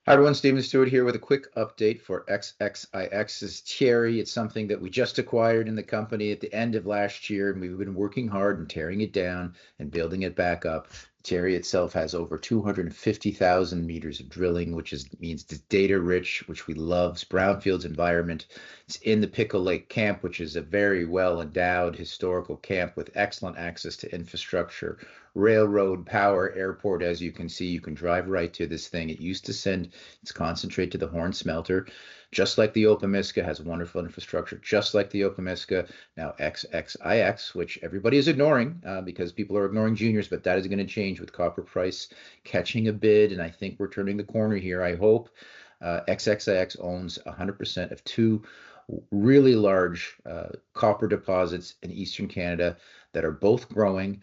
Hi everyone, Stephen Stewart here with a quick update for XXIX. This is Thierry. It's something that we just acquired in the company at the end of last year, and we've been working hard and tearing it down and building it back up. Thierry itself has over 250,000 meters of drilling, means it's data rich, which we love. It's brownfields environment. It's in the Pickle Lake camp, which is a very well endowed historical camp with excellent access to infrastructure, railroad, power, airport. As you can see, you can drive right to this thing. It used to send its concentrate to the Horne Smelter, just like the Opemiska has wonderful infrastructure, just like the Opemiska. Now XXIX, which everybody is ignoring because people are ignoring juniors, but that is going to change with copper price catching a bid, and I think we're turning the corner here. I hope. XXIX owns 100% of two really large copper deposits in Eastern Canada that are both growing.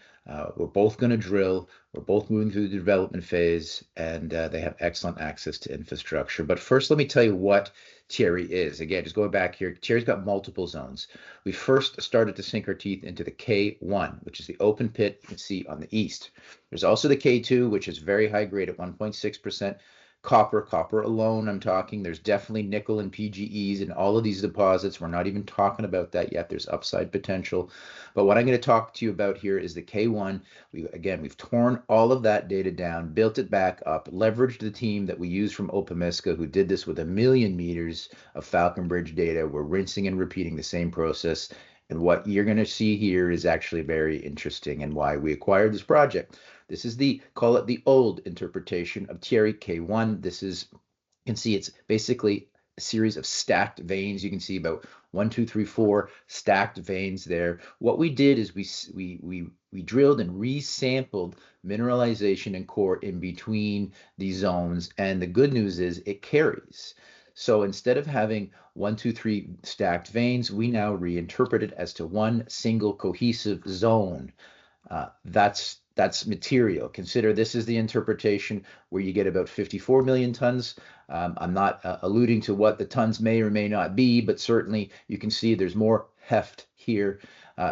We're both going to drill. We're both moving through the development phase, and they have excellent access to infrastructure. But first, let me tell you what Thierry is. Again, just going back here, Thierry's got multiple zones. We first started to sink our teeth into the K1, which is the open pit you can see on the east. There's also the K2, which is very high grade at 1.6%. Copper alone, I'm talking. There's definitely nickel and PGEs in all of these deposits. We're not even talking about that yet. There's upside potential. But what I'm going to talk to you about here is the K1. We've torn all of that data down, built it back up, leveraged the team that we used from Opemiska, who did this with 1 million meters of Falconbridge data. We're rinsing and repeating the same process. And what you're going to see here is actually very interesting and why we acquired this project. This is call it the old interpretation of Thierry K1. You can see it's basically a series of stacked veins. You can see about 1, 2, 3, 4 stacked veins there. What we did is we drilled and resampled mineralization and core in between these zones. And the good news is it carries. So instead of having 1, 2, 3 stacked veins, we now reinterpret it as to one single cohesive zone. That's material. Consider this is the interpretation where you get about 54 million tons. I'm not alluding to what the tons may or may not be, but certainly you can see there's more heft here.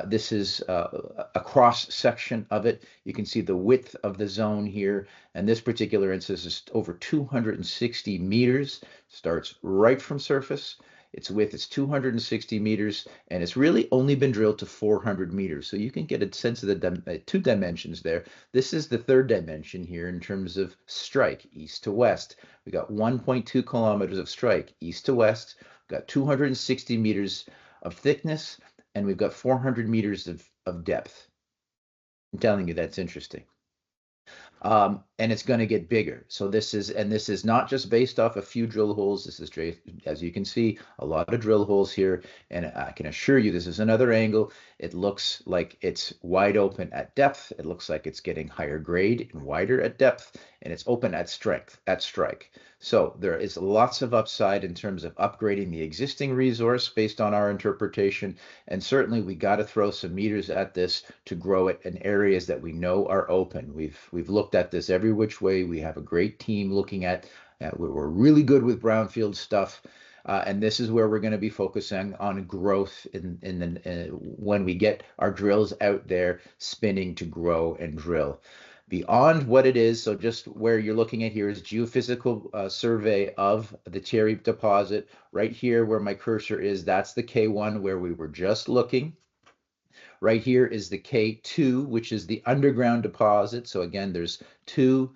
This is a cross section of it. You can see the width of the zone here, and this particular instance is over 260 meters. Starts right from surface. Its width is 260 meters, and it's really only been drilled to 400 meters. So you can get a sense of the 2 dimensions there. This is the 3rd dimension here in terms of strike, east to west. We got 1.2 kilometers of strike, east to west. We've got 260 meters of thickness, and we've got 400 meters of depth. I'm telling you, that's interesting. And it's going to get bigger. So this is not just based off a few drill holes. This is, as you can see, a lot of drill holes here. And I can assure you, this is another angle. It looks like it's wide open at depth. It looks like it's getting higher grade and wider at depth, and it's open at strike. So there is lots of upside in terms of upgrading the existing resource based on our interpretation. And certainly we got to throw some meters at this to grow it in areas that we know are open. We've looked at this every which way. We have a great team looking at. We're really good with brownfield stuff. And this is where we're going to be focusing on growth when we get our drills out there spinning to grow and drill. Beyond what it is, so just where you're looking at here is geophysical survey of the Thierry deposit. Right here where my cursor is, that's the K1 where we were just looking. Right here is the K2, which is the underground deposit. So again, there's there's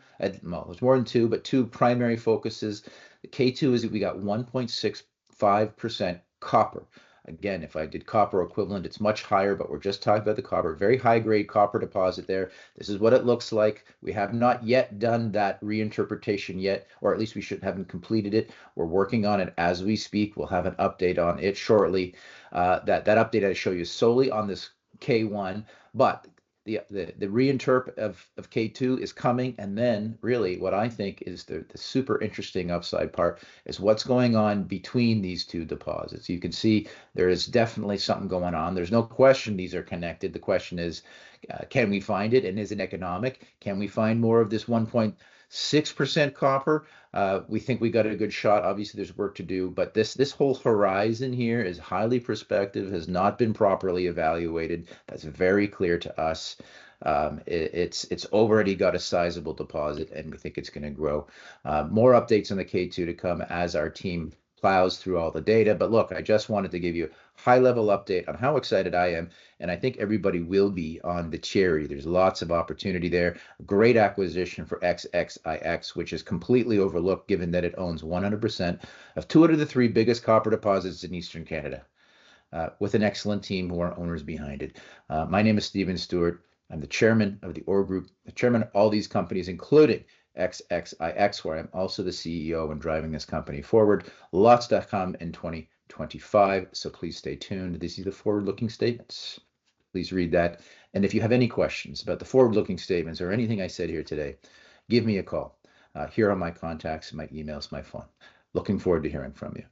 more than 2, but 2 primary focuses. The K2 is that we got 1.65% copper. Again, if I did copper equivalent, it's much higher, but we're just talking about the copper. Very high grade copper deposit there. This is what it looks like. We have not yet done that reinterpretation yet, or at least we haven't completed it. We're working on it as we speak. We'll have an update on it shortly. That update I show you solely on this K1, but the reinterp of K2 is coming, and then really what I think is the super interesting upside part is what's going on between these 2 deposits. You can see there is definitely something going on. There's no question these are connected. The question is, can we find it, and is it economic? Can we find more of this 6% copper. We think we got a good shot. Obviously, there's work to do, but this whole horizon here is highly prospective, has not been properly evaluated. That's very clear to us. It's already got a sizable deposit, and we think it's going to grow. More updates on the K2 to come as our team plows through all the data. But look, I just wanted to give you a high-level update on how excited I am, and I think everybody will be on the Thierry. There's lots of opportunity there. Great acquisition for XXIX, which is completely overlooked given that it owns 100% of two out of the three biggest copper deposits in Eastern Canada, with an excellent team who are owners behind it. My name is Stewart. I'm the chairman of the OR Group, the chairman of all these companies, including XXIX, where I'm also the CEO and driving this company forward. Lots to come in 2025, so please stay tuned. These are the forward-looking statements. Please read that. And if you have any questions about the forward-looking statements or anything I said here today, give me a call. Here are my contacts, my emails, my phone. Looking forward to hearing from you.